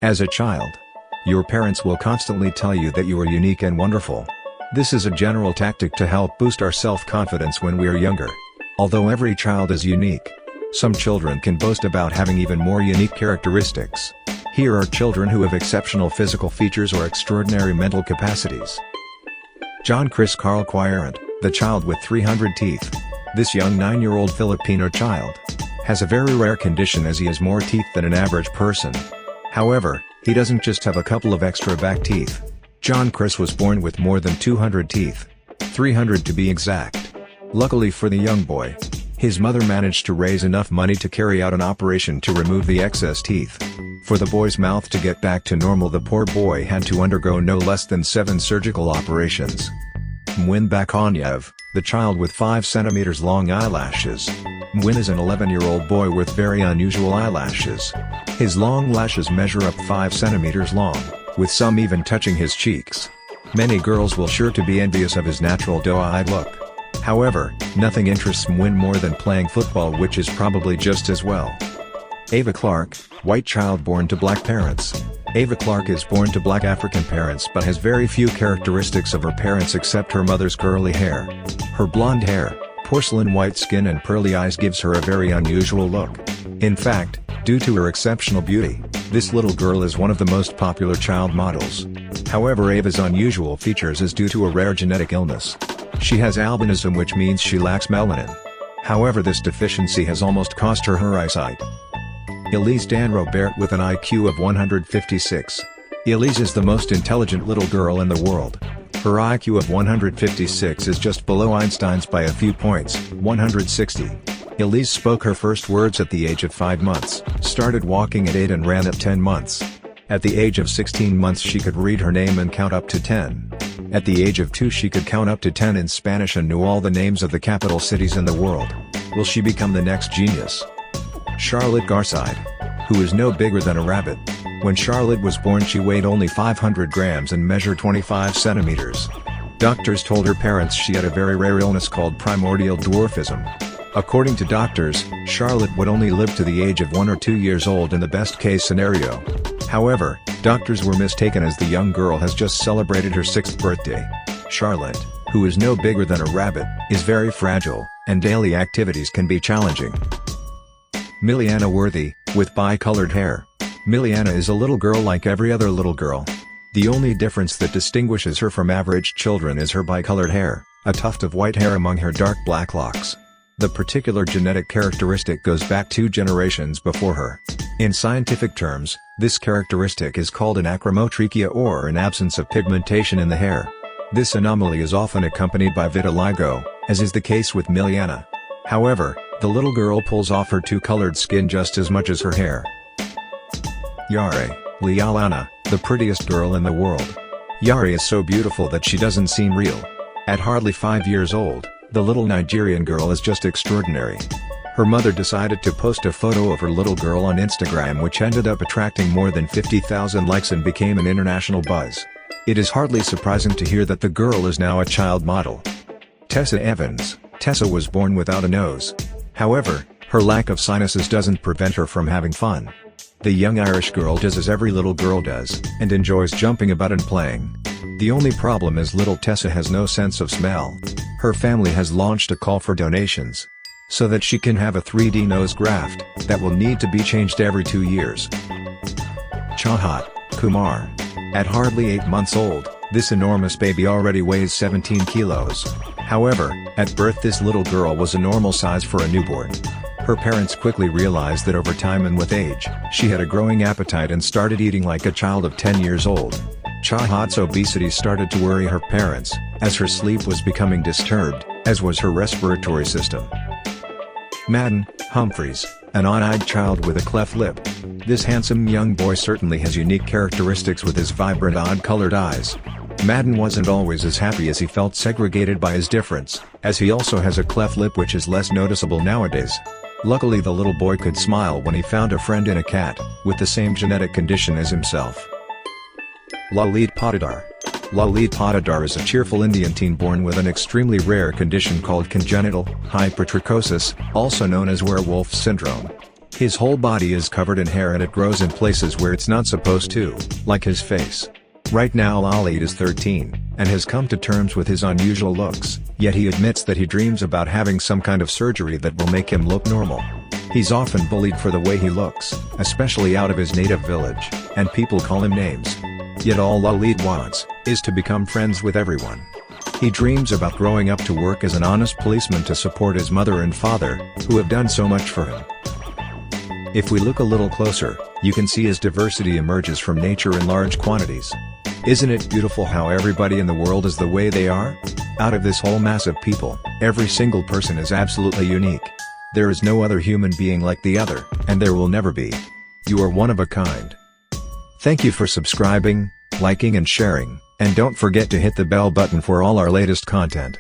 As a child, your parents will constantly tell you that you are unique and wonderful. This is a general tactic to help boost our self-confidence when we are younger. Although every child is unique, some children can boast about having even more unique characteristics. Here are children who have exceptional physical features or extraordinary mental capacities. John Chris Carl Quiarant, the child with 300 teeth. This young 9-year-old Filipino child has a very rare condition as he has more teeth than an average person. However, he doesn't just have a couple of extra back teeth. John Chris was born with more than 200 teeth. 300 to be exact. Luckily for the young boy, his mother managed to raise enough money to carry out an operation to remove the excess teeth. For the boy's mouth to get back to normal, the poor boy had to undergo no less than 7 surgical operations. Mwin Bakonyev, the child with 5 centimeters long eyelashes. Mwin is an 11-year-old boy with very unusual eyelashes. His long lashes measure up 5 centimeters long, with some even touching his cheeks. Many girls will sure to be envious of his natural doe-eyed look. However, nothing interests Mwin more than playing football, which is probably just as well. Ava Clark, white child born to black parents. Ava Clark is born to black African parents but has very few characteristics of her parents except her mother's curly hair. Her blonde hair, porcelain white skin and pearly eyes gives her a very unusual look. In fact, due to her exceptional beauty, this little girl is one of the most popular child models. However, Ava's unusual features is due to a rare genetic illness. She has albinism, which means she lacks melanin. However, this deficiency has almost cost her her eyesight. Elise Dan Robert with an IQ of 156. Elise is the most intelligent little girl in the world. Her IQ of 156 is just below Einstein's by a few points, 160. Elise spoke her first words at the age of 5 months, started walking at 8 and ran at 10 months. At the age of 16 months she could read her name and count up to 10. At the age of 2 she could count up to 10 in Spanish and knew all the names of the capital cities in the world. Will she become the next genius? Charlotte Garside, who is no bigger than a rabbit. When Charlotte was born she weighed only 500 grams and measured 25 centimeters. Doctors told her parents she had a very rare illness called primordial dwarfism. According to doctors, Charlotte would only live to the age of 1 or 2 years old in the best case scenario. However, doctors were mistaken as the young girl has just celebrated her 6th birthday. Charlotte, who is no bigger than a rabbit, is very fragile, and daily activities can be challenging. Miliana Worthy, with bi-colored hair. Miliana is a little girl like every other little girl. The only difference that distinguishes her from average children is her bi-colored hair, a tuft of white hair among her dark black locks. The particular genetic characteristic goes back 2 generations before her. In scientific terms, this characteristic is called an achromotrichia, or an absence of pigmentation in the hair. This anomaly is often accompanied by vitiligo, as is the case with Miliana. However, the little girl pulls off her 2-colored skin just as much as her hair. Yare Lialana, the prettiest girl in the world. Yare is so beautiful that she doesn't seem real. At hardly 5 years old, the little Nigerian girl is just extraordinary. Her mother decided to post a photo of her little girl on Instagram, which ended up attracting more than 50,000 likes and became an international buzz. It is hardly surprising to hear that the girl is now a child model. Tessa Evans. Tessa was born without a nose. However, her lack of sinuses doesn't prevent her from having fun. The young Irish girl does as every little girl does, and enjoys jumping about and playing. The only problem is little Tessa has no sense of smell. Her family has launched a call for donations, so that she can have a 3D nose graft, that will need to be changed every 2 years. Chahat Kumar. At hardly 8 months old, this enormous baby already weighs 17 kilos. However, at birth this little girl was a normal size for a newborn. Her parents quickly realized that over time and with age, she had a growing appetite and started eating like a child of 10 years old. Chahat's obesity started to worry her parents, as her sleep was becoming disturbed, as was her respiratory system. Madden Humphreys, an odd-eyed child with a cleft lip. This handsome young boy certainly has unique characteristics with his vibrant odd-colored eyes. Madden wasn't always as happy as he felt segregated by his difference, as he also has a cleft lip which is less noticeable nowadays. Luckily the little boy could smile when he found a friend in a cat, with the same genetic condition as himself. Lalit Patidar. Lalit Patidar is a cheerful Indian teen born with an extremely rare condition called congenital hypertrichosis, also known as werewolf syndrome. His whole body is covered in hair and it grows in places where it's not supposed to, like his face. Right now Lalit is 13, and has come to terms with his unusual looks, yet he admits that he dreams about having some kind of surgery that will make him look normal. He's often bullied for the way he looks, especially out of his native village, and people call him names. Yet all Lalit wants, is to become friends with everyone. He dreams about growing up to work as an honest policeman to support his mother and father, who have done so much for him. If we look a little closer, you can see his diversity emerges from nature in large quantities. Isn't it beautiful how everybody in the world is the way they are? Out of this whole mass of people, every single person is absolutely unique. There is no other human being like the other, and there will never be. You are one of a kind. Thank you for subscribing, liking and sharing, and don't forget to hit the bell button for all our latest content.